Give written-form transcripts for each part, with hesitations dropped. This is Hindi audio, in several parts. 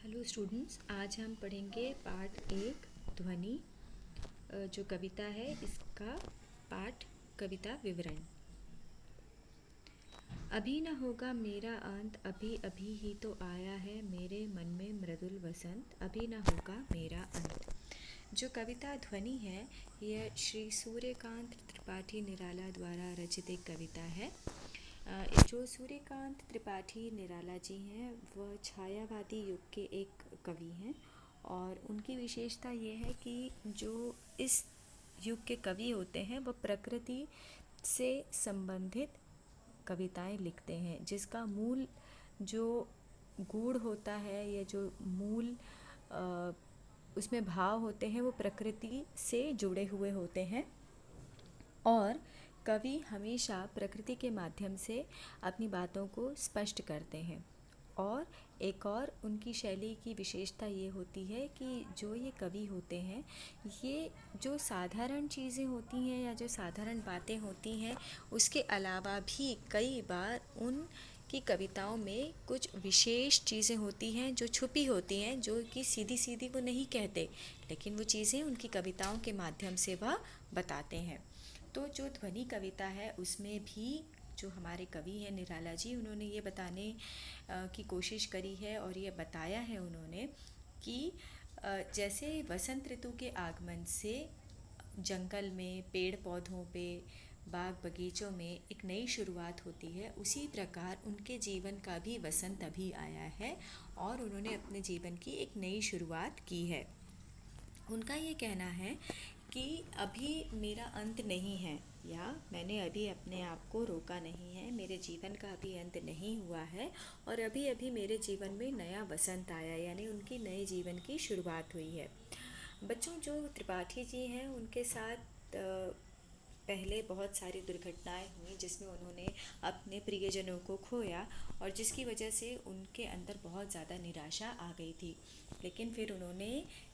हेलो स्टूडेंट्स, आज हम पढ़ेंगे पार्ट एक ध्वनि। जो कविता है इसका पाठ कविता विवरण। अभी न होगा मेरा अंत, अभी अभी ही तो आया है मेरे मन में मृदुल वसंत। अभी न होगा मेरा अंत। जो कविता ध्वनि है यह श्री सूर्यकांत त्रिपाठी निराला द्वारा रचित एक कविता है। जो सूर्यकांत त्रिपाठी निराला जी हैं वह छायावादी युग के एक कवि हैं और उनकी विशेषता ये है कि जो इस युग के कवि होते हैं वह प्रकृति से संबंधित कविताएं लिखते हैं, जिसका मूल जो गूढ़ होता है या जो मूल उसमें भाव होते हैं वो प्रकृति से जुड़े हुए होते हैं और कवि हमेशा प्रकृति के माध्यम से अपनी बातों को स्पष्ट करते हैं। और एक और उनकी शैली की विशेषता ये होती है कि जो ये कवि होते हैं ये जो साधारण चीज़ें होती हैं या जो साधारण बातें होती हैं उसके अलावा भी कई बार उन की कविताओं में कुछ विशेष चीज़ें होती हैं जो छुपी होती हैं, जो कि सीधी सीधी वो नहीं कहते, लेकिन वो चीज़ें उनकी कविताओं के माध्यम से वह बताते हैं। तो जो ध्वनि कविता है उसमें भी जो हमारे कवि हैं निराला जी, उन्होंने ये बताने की कोशिश करी है और ये बताया है उन्होंने कि जैसे वसंत ऋतु के आगमन से जंगल में पेड़ पौधों पे बाग बगीचों में एक नई शुरुआत होती है, उसी प्रकार उनके जीवन का भी वसंत अभी आया है और उन्होंने अपने जीवन की एक नई शुरुआत की है। उनका ये कहना है कि अभी मेरा अंत नहीं है या मैंने अभी अपने आप को रोका नहीं है, मेरे जीवन का अभी अंत नहीं हुआ है और अभी अभी मेरे जीवन में नया वसंत आया, यानी उनकी नए जीवन की शुरुआत हुई है। बच्चों, जो त्रिपाठी जी हैं उनके साथ पहले बहुत सारी दुर्घटनाएं हुई जिसमें उन्होंने अपने प्रियजनों को खोया और जिसकी वजह से उनके अंदर बहुत ज़्यादा निराशा आ गई थी। लेकिन फिर उन्होंने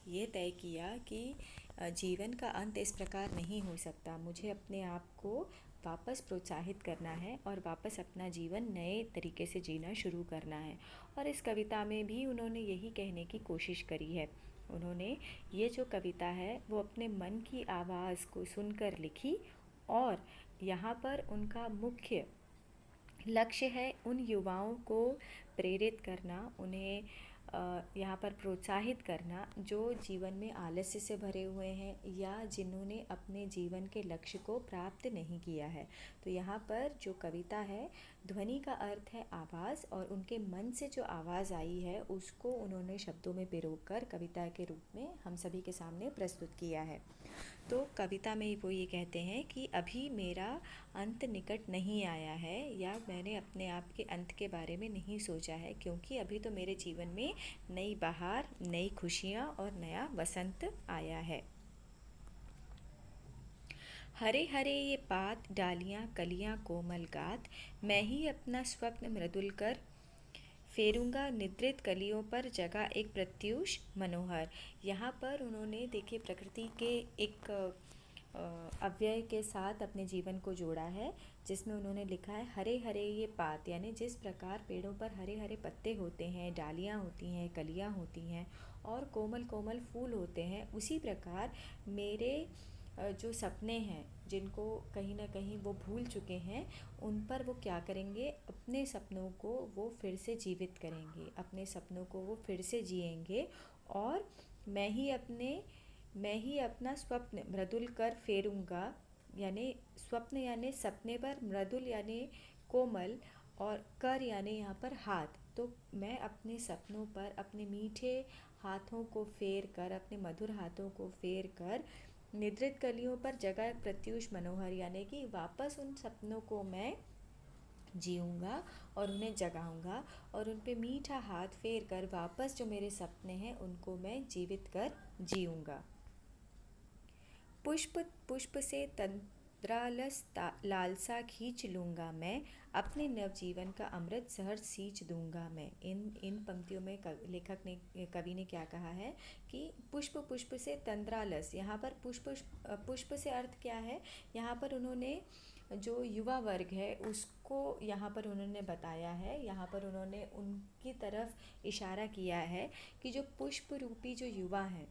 ये तय किया कि जीवन का अंत इस प्रकार नहीं हो सकता, मुझे अपने आप को वापस प्रोत्साहित करना है और वापस अपना जीवन नए तरीके से जीना शुरू करना है। और इस कविता में भी उन्होंने यही कहने की कोशिश करी है। उन्होंने ये जो कविता है वो अपने मन की आवाज़ को सुनकर लिखी और यहाँ पर उनका मुख्य लक्ष्य है उन युवाओं को प्रेरित करना, उन्हें यहाँ पर प्रोत्साहित करना जो जीवन में आलस्य से भरे हुए हैं या जिन्होंने अपने जीवन के लक्ष्य को प्राप्त नहीं किया है। तो यहाँ पर जो कविता है, ध्वनि का अर्थ है आवाज़ और उनके मन से जो आवाज़ आई है उसको उन्होंने शब्दों में पिरोकर कविता के रूप में हम सभी के सामने प्रस्तुत किया है। तो कविता में वो ये कहते हैं कि अभी मेरा अंत निकट नहीं आया है या मैंने अपने आप के अंत के बारे में नहीं सोचा है, क्योंकि अभी तो मेरे जीवन में नई बहार, नई खुशियाँ और नया वसंत आया है। हरे हरे ये पात, डालियाँ कलियाँ कोमल गात, मैं ही अपना स्वप्न मृदुल कर फेरूंगा निद्रित कलियों पर जगा एक प्रत्यूष मनोहर। यहाँ पर उन्होंने देखिए प्रकृति के एक अव्यय के साथ अपने जीवन को जोड़ा है, जिसमें उन्होंने लिखा है हरे हरे ये पात, यानी जिस प्रकार पेड़ों पर हरे हरे पत्ते होते हैं, डालियाँ होती हैं, कलियाँ होती हैं और कोमल कोमल फूल होते हैं, उसी प्रकार मेरे जो सपने हैं जिनको कहीं ना कहीं वो भूल चुके हैं, उन पर वो क्या करेंगे, अपने सपनों को वो फिर से जीवित करेंगे, अपने सपनों को वो फिर से जिएंगे और मैं ही अपना स्वप्न मृदुल कर फेरूंगा, यानी स्वप्न यानी सपने पर, मृदुल यानी कोमल और कर यानी यहाँ पर हाथ। तो मैं अपने सपनों पर अपने मीठे हाथों को फेर कर, अपने मधुर हाथों को फेर कर निद्रित कलियों पर जगा एक प्रत्यूष मनोहर, यानी कि वापस उन सपनों को मैं जीऊँगा और उन्हें जगाऊँगा और उन पे मीठा हाथ फेर कर वापस जो मेरे सपने हैं उनको मैं जीवित कर जीऊँगा। पुष्प पुष्प से तंद्रालस लालसा खींच लूँगा मैं, अपने नवजीवन का अमृत सहर्ष सींच दूँगा मैं। इन पंक्तियों में कवि ने क्या कहा है कि पुष्प पुष्प से तंद्रालस, यहाँ पर पुष्प से अर्थ क्या है, यहाँ पर उन्होंने जो युवा वर्ग है उसको यहाँ पर उन्होंने बताया है। यहाँ पर उन्होंने उनकी तरफ इशारा किया है कि जो पुष्प रूपी जो युवा हैं,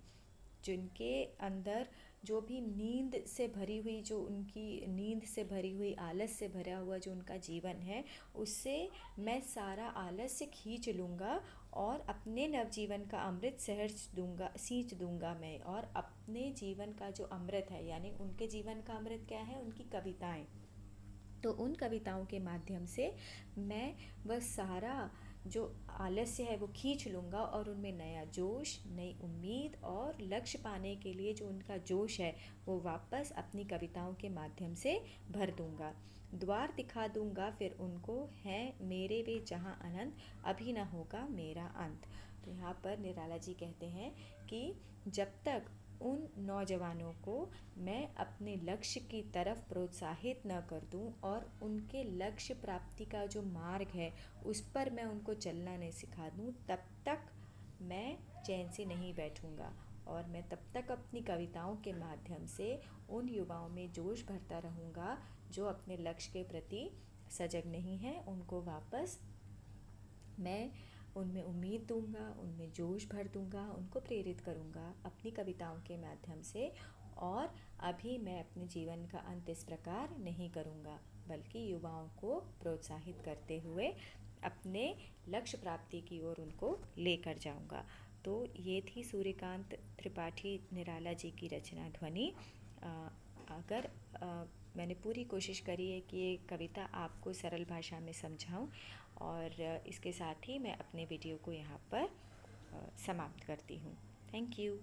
जिनके अंदर जो भी नींद से भरी हुई, जो उनकी नींद से भरी हुई, आलस से भरा हुआ जो उनका जीवन है, उससे मैं सारा आलस्य खींच लूँगा और अपने नवजीवन का अमृत सहर्ष दूंगा, सींच दूंगा मैं। और अपने जीवन का जो अमृत है, यानी उनके जीवन का अमृत क्या है? उनकी कविताएं। तो उन कविताओं के माध्यम से मैं वह सारा जो आलस्य है वो खींच लूँगा और उनमें नया जोश, नई उम्मीद और लक्ष्य पाने के लिए जो उनका जोश है वो वापस अपनी कविताओं के माध्यम से भर दूँगा। द्वार दिखा दूँगा फिर उनको, है मेरे वे जहाँ अनंत, अभी न होगा मेरा अंत। तो यहाँ पर निराला जी कहते हैं कि जब तक उन नौजवानों को मैं अपने लक्ष्य की तरफ प्रोत्साहित न कर दूं और उनके लक्ष्य प्राप्ति का जो मार्ग है उस पर मैं उनको चलना नहीं सिखा दूं, तब तक मैं चैन से नहीं बैठूंगा। और मैं तब तक अपनी कविताओं के माध्यम से उन युवाओं में जोश भरता रहूँगा जो अपने लक्ष्य के प्रति सजग नहीं हैं। उनको वापस मैं उनमें उम्मीद दूंगा, उनमें जोश भर दूंगा, उनको प्रेरित करूंगा अपनी कविताओं के माध्यम से। और अभी मैं अपने जीवन का अंत इस प्रकार नहीं करूंगा, बल्कि युवाओं को प्रोत्साहित करते हुए अपने लक्ष्य प्राप्ति की ओर उनको लेकर जाऊंगा। तो ये थी सूर्यकांत त्रिपाठी निराला जी की रचना ध्वनि। अगर मैंने पूरी कोशिश करी है कि ये कविता आपको सरल भाषा में समझाऊं, और इसके साथ ही मैं अपने वीडियो को यहाँ पर समाप्त करती हूँ। Thank you.